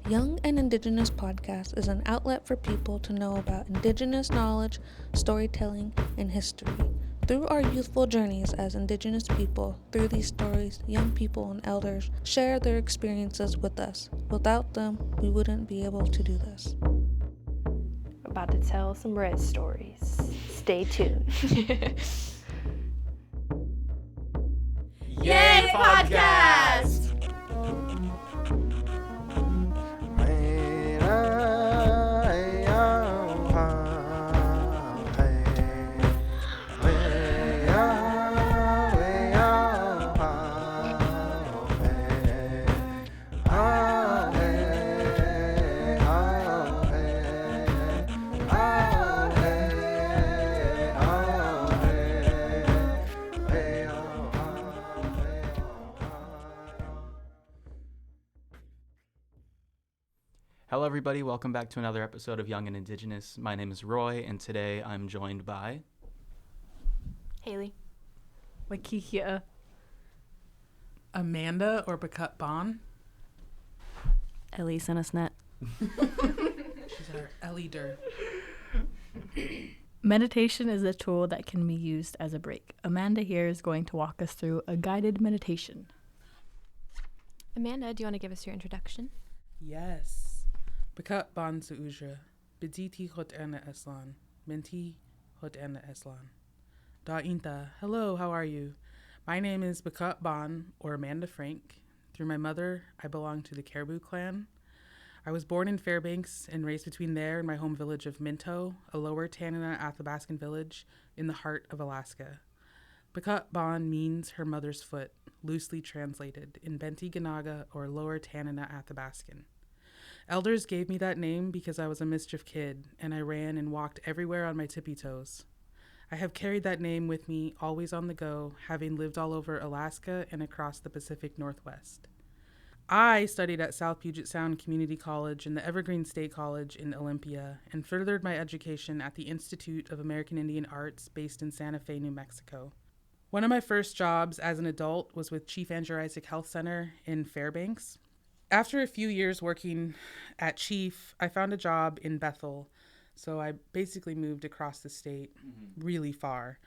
Young and Indigenous Podcast is an outlet for people to know about Indigenous knowledge, storytelling, and history. Through our youthful journeys as Indigenous people, through these stories, young people and elders share their experiences with us. Without them, we wouldn't be able to do this. About to tell some red stories. Stay tuned. Yay, podcast! Hello, everybody. Welcome back to another episode of Young and Indigenous. My name is Roy, and today I'm joined by Haley. Wakikia. Amanda or Bakut Bon. Ellie Sinisnet. She's our Ellie-der. Meditation is a tool that can be used as a break. Amanda here is going to walk us through a guided meditation. Amanda, do you want to give us your introduction? Yes. Bakut Bon Suujra. Biditi hot ena eslan. Menti hot ena eslan. Da inta. Hello, how are you? My name is Bakut Bon, or Amanda Frank. Through my mother, I belong to the Caribou clan. I was born in Fairbanks and raised between there and my home village of Minto, a lower Tanana Athabascan village in the heart of Alaska. Bakut Bon means her mother's foot, loosely translated, in Benti Ganaga or lower Tanana Athabascan. Elders gave me that name because I was a mischief kid, and I ran and walked everywhere on my tippy toes. I have carried that name with me, always on the go, having lived all over Alaska and across the Pacific Northwest. I studied at South Puget Sound Community College and the Evergreen State College in Olympia, and furthered my education at the Institute of American Indian Arts based in Santa Fe, New Mexico. One of my first jobs as an adult was with Chief Andrew Isaac Health Center in Fairbanks. After a few years working at Chief, I found a job in Bethel. So I basically moved across the state really far.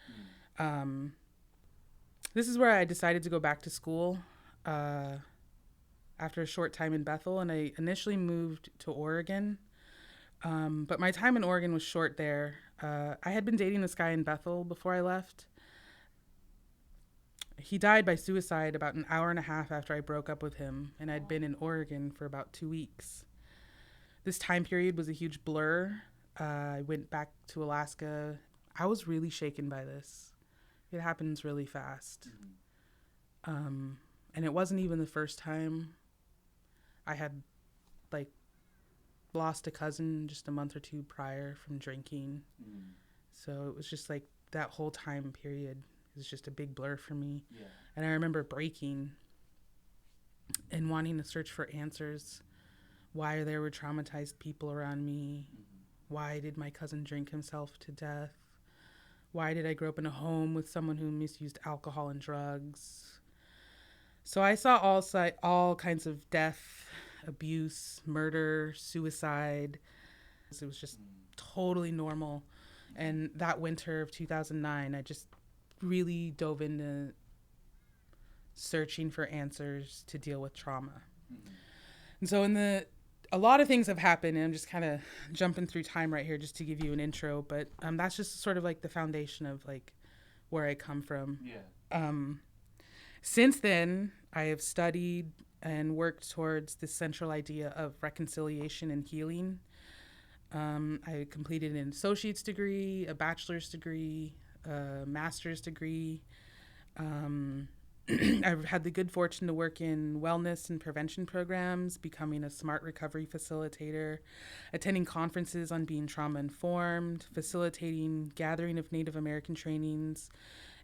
This is where I decided to go back to school after a short time in Bethel. And I initially moved to Oregon. But my time in Oregon was short there. I had been dating this guy in Bethel before I left. He died by suicide about an hour and a half after I broke up with him, and I'd been in Oregon for about 2 weeks. This time period was a huge blur. I went back to Alaska. I was really shaken by this. It happens really fast. And it wasn't even the first time. I had, lost a cousin just a month or two prior from drinking. So it was just that whole time period. It was just a big blur for me. Yeah. And I remember breaking and wanting to search for answers. Why there were traumatized people around me? Why did my cousin drink himself to death? Why did I grow up in a home with someone who misused alcohol and drugs? So I saw all kinds of death, abuse, murder, suicide. It was just totally normal. And that winter of 2009, I just really dove into searching for answers to deal with trauma. And so a lot of things have happened, and I'm just kind of jumping through time right here just to give you an intro, but that's just sort of the foundation of where I come from. Since then, I have studied and worked towards this central idea of reconciliation and healing. I completed an associate's degree, a bachelor's degree, a master's degree. I've had the good fortune to work in wellness and prevention programs, becoming a smart recovery facilitator, attending conferences on being trauma-informed, facilitating gathering of Native American trainings,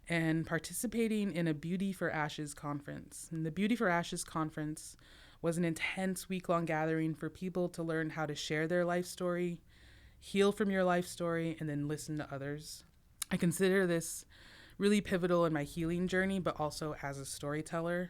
and participating in a Beauty for Ashes conference. And the Beauty for Ashes conference was an intense week-long gathering for people to learn how to share their life story, heal from your life story, and then listen to others. I consider this really pivotal in my healing journey, but also as a storyteller.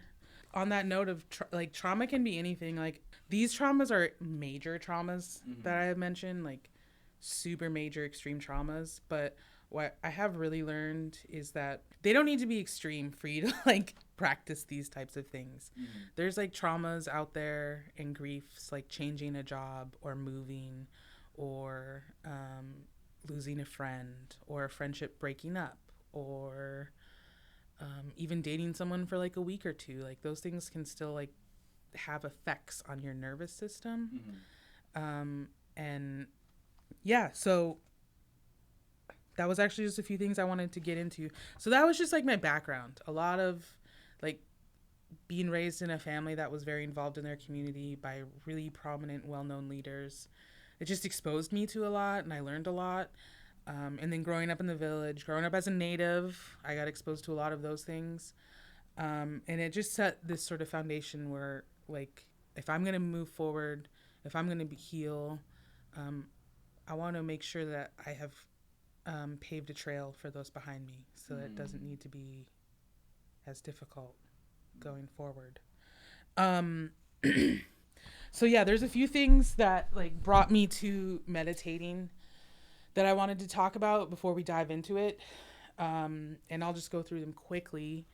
on that note of like trauma can be anything. Like these traumas are major traumas that I have mentioned, like super major extreme traumas. But what I have really learned is that they don't need to be extreme for you to like practice these types of things. There's like traumas out there and griefs like changing a job or moving or losing a friend or a friendship breaking up or even dating someone for like a week or two. Like those things can still like have effects on your nervous system. And yeah, so that was actually just a few things I wanted to get into. So that was just like my background. A lot of like being raised in a family that was very involved in their community by really prominent, well-known leaders. It just exposed me to a lot and I learned a lot. And then growing up in the village, growing up as a native, I got exposed to a lot of those things. And it just set this sort of foundation where, like, if I'm going to move forward, if I'm going to heal, I want to make sure that I have paved a trail for those behind me so that it doesn't need to be as difficult going forward. So, yeah, there's a few things that, like, brought me to meditating that I wanted to talk about before we dive into it. And I'll just go through them quickly.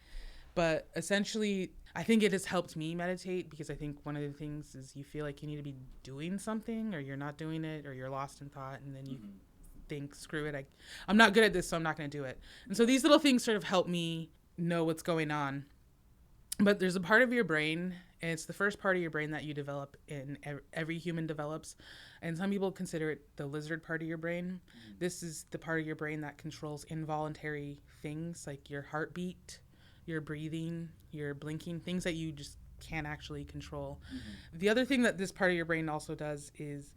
But essentially, I think it has helped me meditate because I think one of the things is you feel like you need to be doing something or you're not doing it or you're lost in thought and then you think, screw it, I'm not good at this, so I'm not going to do it. And so these little things sort of help me know what's going on. But there's a part of your brain, and it's the first part of your brain that you develop in every human develops. And some people consider it the lizard part of your brain. This is the part of your brain that controls involuntary things like your heartbeat, your breathing, your blinking, things that you just can't actually control. The other thing that this part of your brain also does is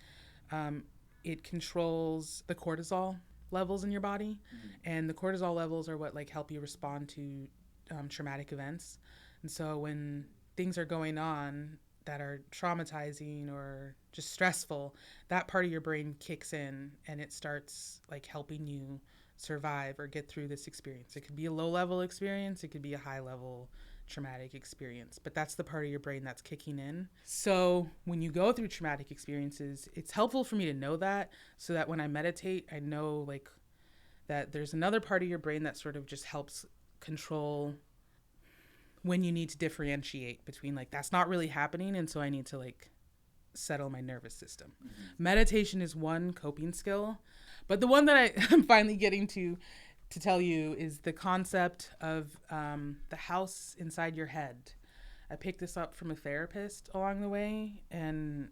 it controls the cortisol levels in your body. And the cortisol levels are what like help you respond to traumatic events. And so when things are going on that are traumatizing or just stressful, that part of your brain kicks in and it starts like helping you survive or get through this experience. It could be a low-level experience. It could be a high-level traumatic experience. But that's the part of your brain that's kicking in. So when you go through traumatic experiences, it's helpful for me to know that so that when I meditate, I know like that there's another part of your brain that sort of just helps control when you need to differentiate between like that's not really happening and so I need to like settle my nervous system. Meditation is one coping skill, but the one that I'm finally getting to tell you is the concept of the house inside your head. I picked this up from a therapist along the way, and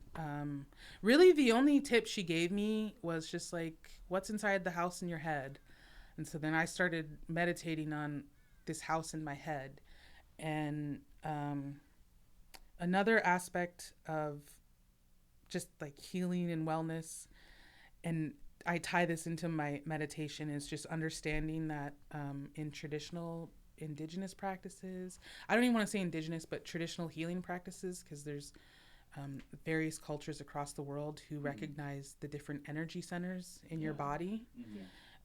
really the only tip she gave me was just like, what's inside the house in your head? And so then I started meditating on this house in my head. And another aspect of just like healing and wellness, and I tie this into my meditation, is just understanding that in traditional indigenous practices, I don't even want to say indigenous, but traditional healing practices, because there's various cultures across the world who recognize the different energy centers in your body.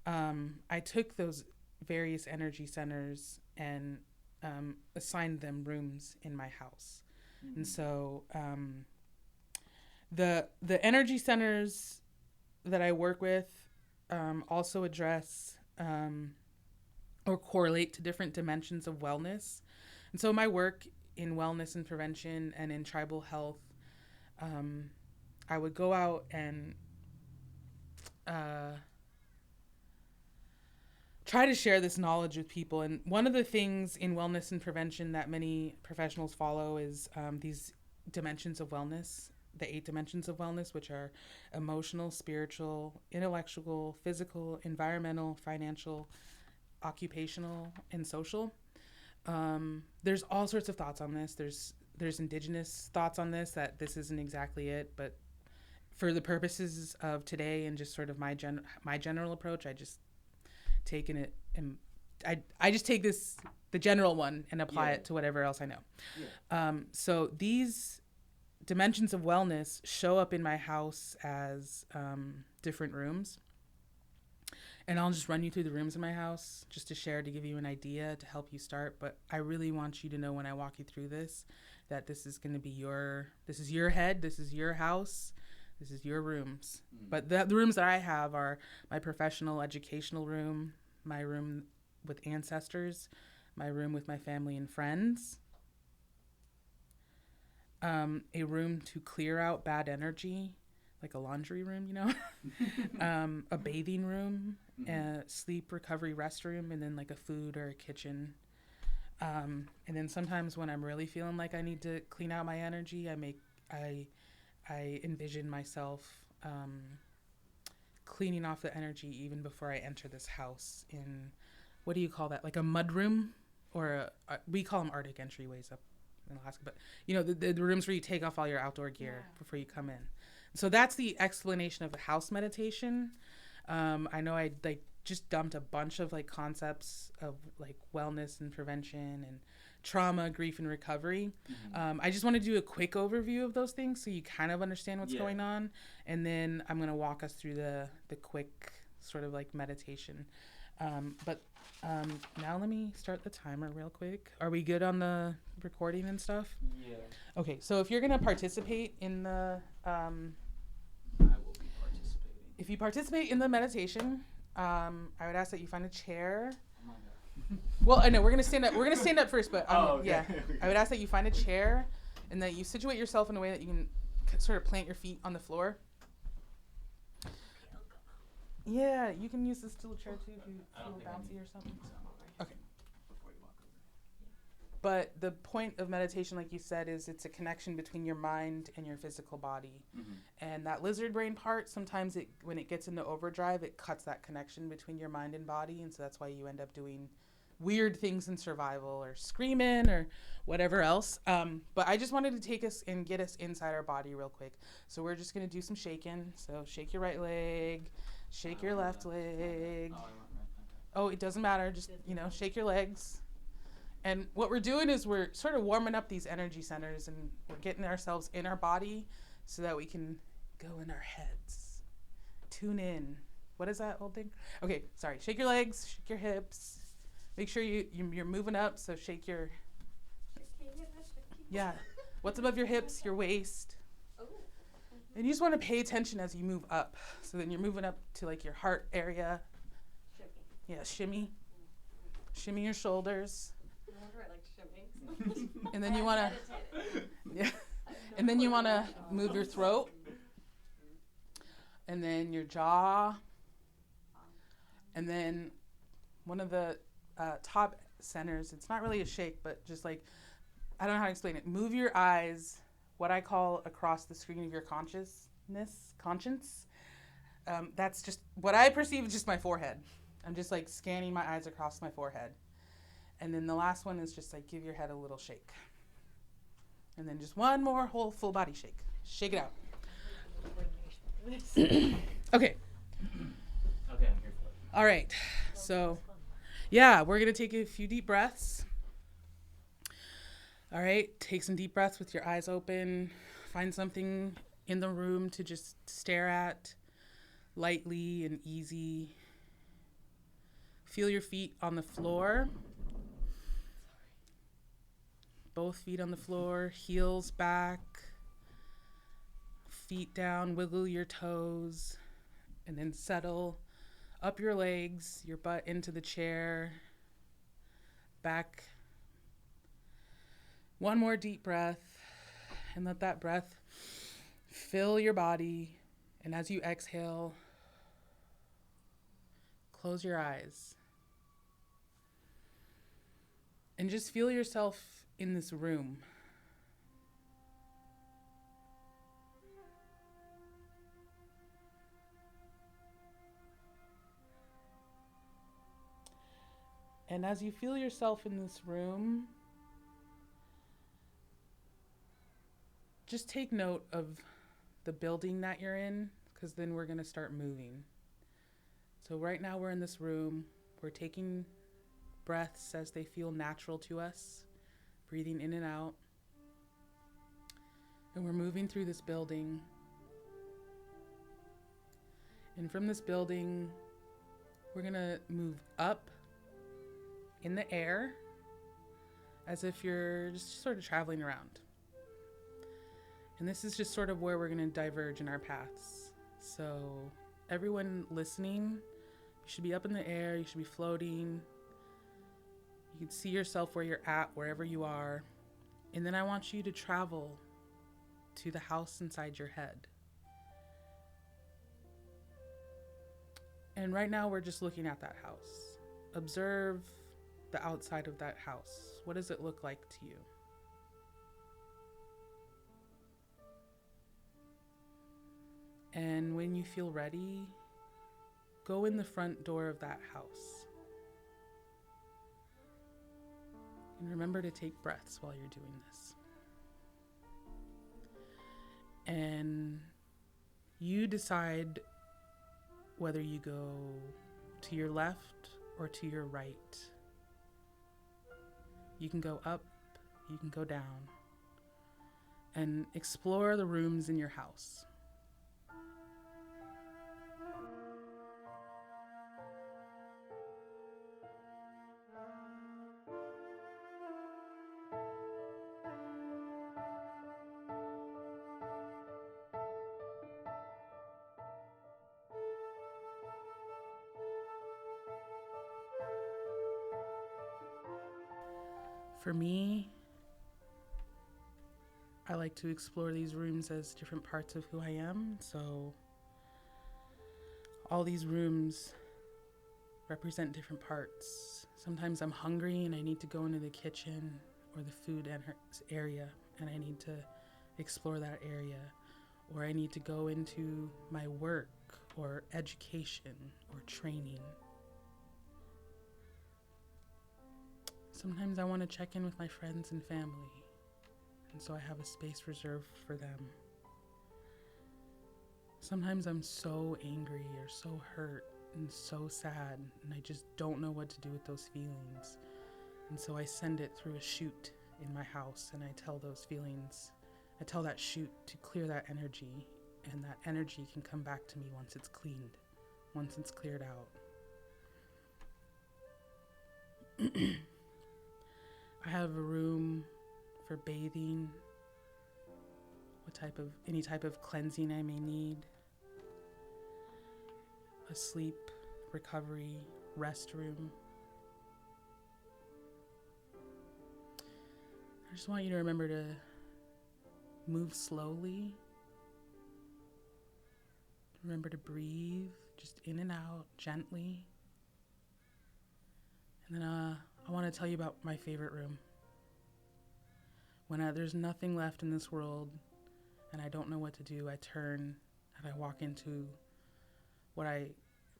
I took those various energy centers and assigned them rooms in my house. And so the energy centers that I work with also address or correlate to different dimensions of wellness. And so my work in wellness and prevention and in tribal health, I would go out and try to share this knowledge with people. And one of the things in wellness and prevention that many professionals follow is these dimensions of wellness, the 8 dimensions of wellness, which are emotional, spiritual, intellectual, physical, environmental, financial, occupational, and social. There's all sorts of thoughts on this. There's indigenous thoughts on this, that this isn't exactly it, but for the purposes of today and just sort of my general approach, I just taken it and I just take the general one and apply it to whatever else I know. So these dimensions of wellness show up in my house as different rooms. And I'll just run you through the rooms in my house just to share, to give you an idea, to help you start. But I really want you to know when I walk you through this, that this is going to be this is your head, this is your house, this is your rooms. But the rooms that I have are my professional educational room, my room with ancestors, my room with my family and friends, a room to clear out bad energy, like a laundry room, you know, a bathing room, a sleep recovery restroom, and then like a food or a kitchen. And then sometimes when I'm really feeling like I need to clean out my energy, I envision myself cleaning off the energy even before I enter this house in, what do you call that? Like a mud room, or we call them Arctic entryways up in Alaska, but you know, the rooms where you take off all your outdoor gear before you come in. So that's the explanation of the house meditation. I know I just dumped a bunch of concepts of wellness and prevention and trauma, grief, and recovery. I just want to do a quick overview of those things so you kind of understand what's going on, and then I'm going to walk us through the quick sort of meditation. But now let me start the timer real quick. Are we good on the recording and stuff? Yeah. Okay, so if you're going to participate in the I will be participating. if you participate in the meditation, I would ask that you find a chair. Oh my God. Well, I know we're gonna stand up. We're gonna stand up first, but Okay. yeah, I would ask that you find a chair, and that you situate yourself in a way that you can sort of plant your feet on the floor. Yeah, you can use this little chair too if you feel bouncy or something. Okay. Before you walk over. But the point of meditation, like you said, is it's a connection between your mind and your physical body. And that lizard brain part, sometimes when it gets into overdrive, it cuts that connection between your mind and body. And so that's why you end up doing weird things in survival or screaming or whatever else. But I just wanted to take us and get us inside our body real quick. So we're just going to do some shaking. So shake your right leg, shake your left leg. Oh, it doesn't matter. Just, shake your legs. And what we're doing is we're sort of warming up these energy centers, and we're getting ourselves in our body so that we can go in our heads. Tune in. What is that old thing? Okay, sorry. Shake your legs, shake your hips. Make sure you're moving up, so shake your... Yeah. What's above your hips? Your waist. And you just want to pay attention as you move up. So then you're moving up to your heart area. Yeah, shimmy. Shimmy your shoulders. And then you want to, and then you want to move your throat, and then your jaw, and then one of the top centers. It's not really a shake, but just I don't know how to explain it. Move your eyes, what I call across the screen of your conscience. That's just what I perceive as just my forehead. I'm just scanning my eyes across my forehead. And then the last one is just give your head a little shake. And then just one more whole full body shake. Shake it out. Okay. Okay, I'm here for it. All right. So, yeah, we're going to take a few deep breaths. All right. Take some deep breaths with your eyes open. Find something in the room to just stare at lightly and easy. Feel your feet on the floor. Both feet on the floor, heels back, feet down, wiggle your toes, and then settle up your legs, your butt into the chair, back. One more deep breath, and let that breath fill your body. And as you exhale, close your eyes. And just feel yourself in this room. And as you feel yourself in this room, just take note of the building that you're in, because then we're going to start moving. So right now we're in this room. We're taking breaths as they feel natural to us. Breathing in and out. And we're moving through this building. And from this building, We're going to move up in the air as if you're just sort of traveling around. And this is just sort of where we're going to diverge in our paths. So everyone listening, you should be up in the air, you should be floating. You can see yourself where you're at, wherever you are. And then I want you to travel to the house inside your head. And right now we're just looking at that house. Observe the outside of that house. What does it look like to you? And when you feel ready, go in the front door of that house. And remember to take breaths while you're doing this. And you decide whether you go to your left or to your right. You can go up, you can go down, and explore the rooms in your house. For me, I like to explore these rooms as different parts of who I am. So all these rooms represent different parts. Sometimes I'm hungry and I need to go into the kitchen or the food area and I need to explore that area. Or I need to go into my work or education or training. Sometimes I want to check in with my friends and family, and so I have a space reserved for them. Sometimes I'm so angry or so hurt and so sad, and I just don't know what to do with those feelings. And so I send it through a chute in my house, and I tell those feelings, I tell that chute to clear that energy, and that energy can come back to me once it's cleaned, once it's cleared out. I have a room for bathing, any type of cleansing I may need, a sleep, recovery, rest room. I just want you to remember to move slowly. Remember to breathe, just in and out, gently. And then I want to tell you about my favorite room. When there's nothing left in this world and I don't know what to do, I turn and I walk into what I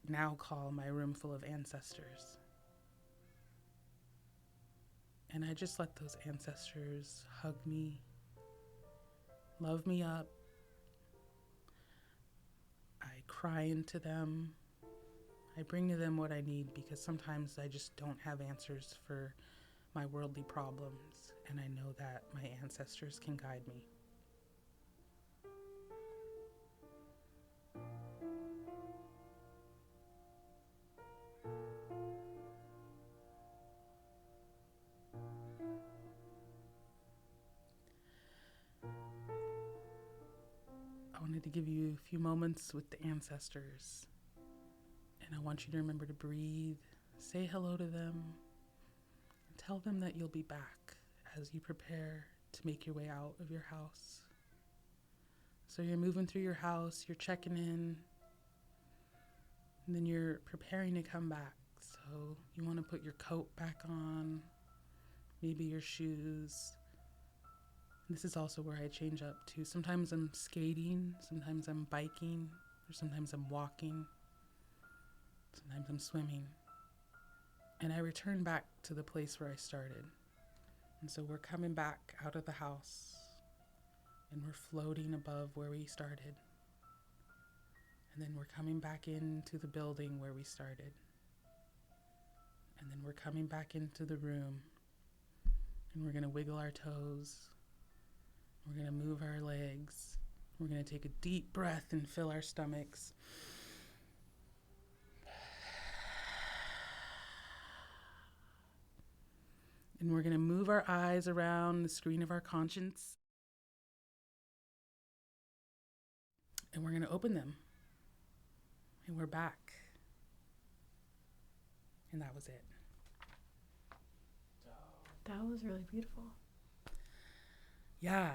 now call my room full of ancestors. And I just let those ancestors hug me, love me up. I cry into them. I bring to them what I need because sometimes I just don't have answers for my worldly problems, and I know that my ancestors can guide me. I wanted to give you a few moments with the ancestors. And I want you to remember to breathe, say hello to them, and tell them that you'll be back as you prepare to make your way out of your house. So you're moving through your house, you're checking in, and then you're preparing to come back. So you want to put your coat back on, maybe your shoes. This is also where I change up too. Sometimes I'm skating, sometimes I'm biking, or sometimes I'm walking. Sometimes I'm swimming. And I return back to the place where I started. And so we're coming back out of the house and we're floating above where we started. And then we're coming back into the building where we started. And then we're coming back into the room and we're going to wiggle our toes. We're going to move our legs. We're going to take a deep breath and fill our stomachs. And we're going to move our eyes around the screen of our conscience. And we're going to open them. And we're back. And that was it. That was really beautiful. Yeah.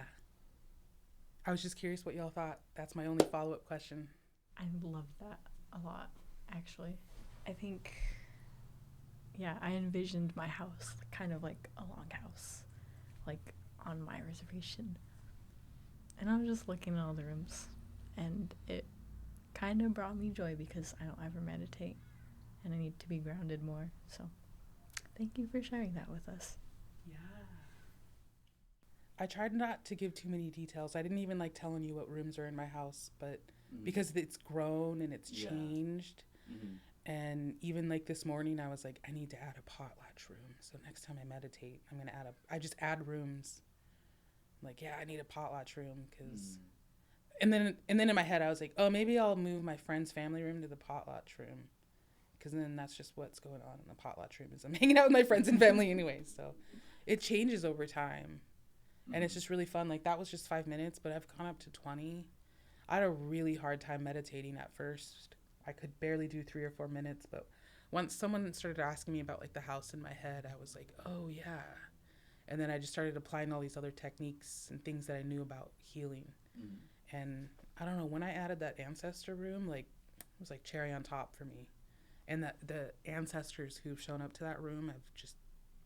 I was just curious what y'all thought. That's my only follow-up question. I loved that a lot, actually. I think, yeah, I envisioned my house kind of like a longhouse, like on my reservation. And I was just looking at all the rooms, and it kind of brought me joy because I don't ever meditate, and I need to be grounded more. So thank you for sharing that with us. Yeah. I tried not to give too many details. I didn't even like telling you what rooms are in my house, but because it's grown and it's changed. And even like this morning, I was like, I need to add a potlatch room. So next time I meditate, I'm going to I just add rooms. I'm like, yeah, I need a potlatch room because, and then in my head, I was like, oh, maybe I'll move my friend's family room to the potlatch room. Because then that's just what's going on in the potlatch room is I'm hanging out with my friends and family anyway. So it changes over time. And it's just really fun. Like that was just 5 minutes, but I've gone up to 20. I had a really hard time meditating at first. I could barely do 3 or 4 minutes, but once someone started asking me about like the house in my head, I was like, oh yeah. And then I just started applying all these other techniques and things that I knew about healing. And I don't know, when I added that ancestor room, like it was like cherry on top for me. And that the ancestors who've shown up to that room have just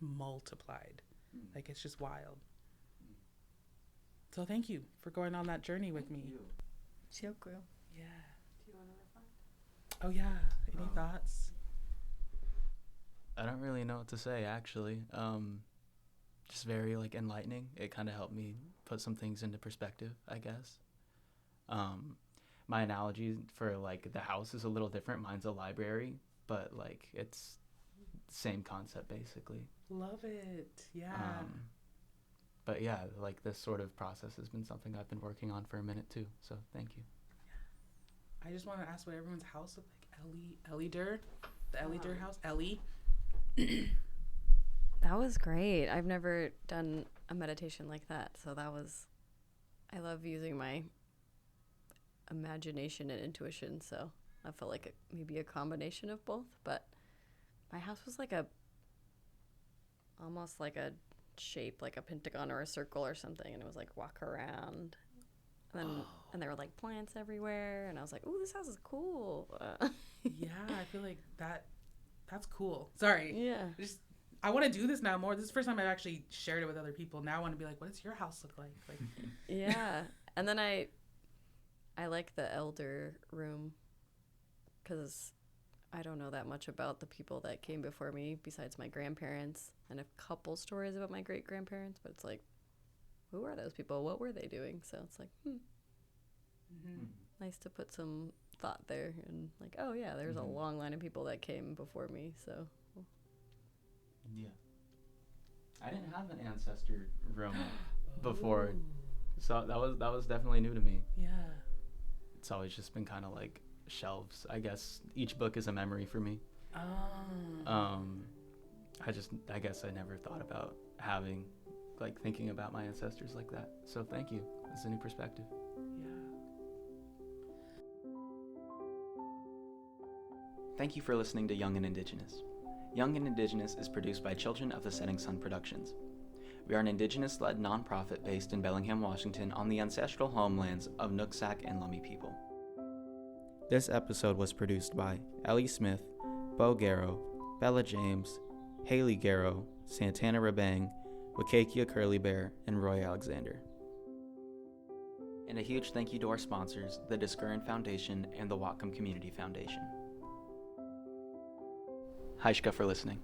multiplied. Like it's just wild. So thank you for going on that journey with me. Shioku. Yeah. Do you want to reflect? Oh yeah. Any thoughts? I don't really know what to say, actually. Just very like enlightening. It kind of helped me put some things into perspective, I guess. My analogy for like the house is a little different. Mine's a library, but like it's the same concept basically. Love it. Yeah. But yeah, like this sort of process has been something I've been working on for a minute too. So thank you. I just want to ask what everyone's house looked like. Ellie Durr, the Ellie Durr house. Ellie. That was great. I've never done a meditation like that. So I love using my imagination and intuition. So I felt like maybe a combination of both. But my house was like almost like a shape, like a pentagon or a circle or something. And it was like walk around. And there were like plants everywhere. And I was like, ooh, this house is cool. Yeah, I feel like that's cool. Sorry. Yeah. I want to do this now more. This is the first time I've actually shared it with other people. Now I want to be like, what does your house look like? Like, yeah. And then I like the elder room because I don't know that much about the people that came before me besides my grandparents and a couple stories about my great grandparents. But it's like, who are those people? What were they doing? So it's like, nice to put some thought there and like, oh yeah, there's a long line of people that came before me. So. Yeah. I didn't have an ancestor room before, so that was definitely new to me. Yeah. It's always just been kind of like shelves. I guess each book is a memory for me. Oh. I guess I never thought about thinking about my ancestors like that. So thank you. It's a new perspective. Yeah. Thank you for listening to Young and Indigenous. Young and Indigenous is produced by Children of the Setting Sun Productions. We are an Indigenous-led nonprofit based in Bellingham, Washington on the ancestral homelands of Nooksack and Lummi people. This episode was produced by Ellie Smith, Bo Garrow, Bella James, Haley Garrow, Santana Rabang, Wakakia Curly Bear, and Roy Alexander. And a huge thank you to our sponsors, the Discurin Foundation and the Whatcom Community Foundation. Haishka for listening.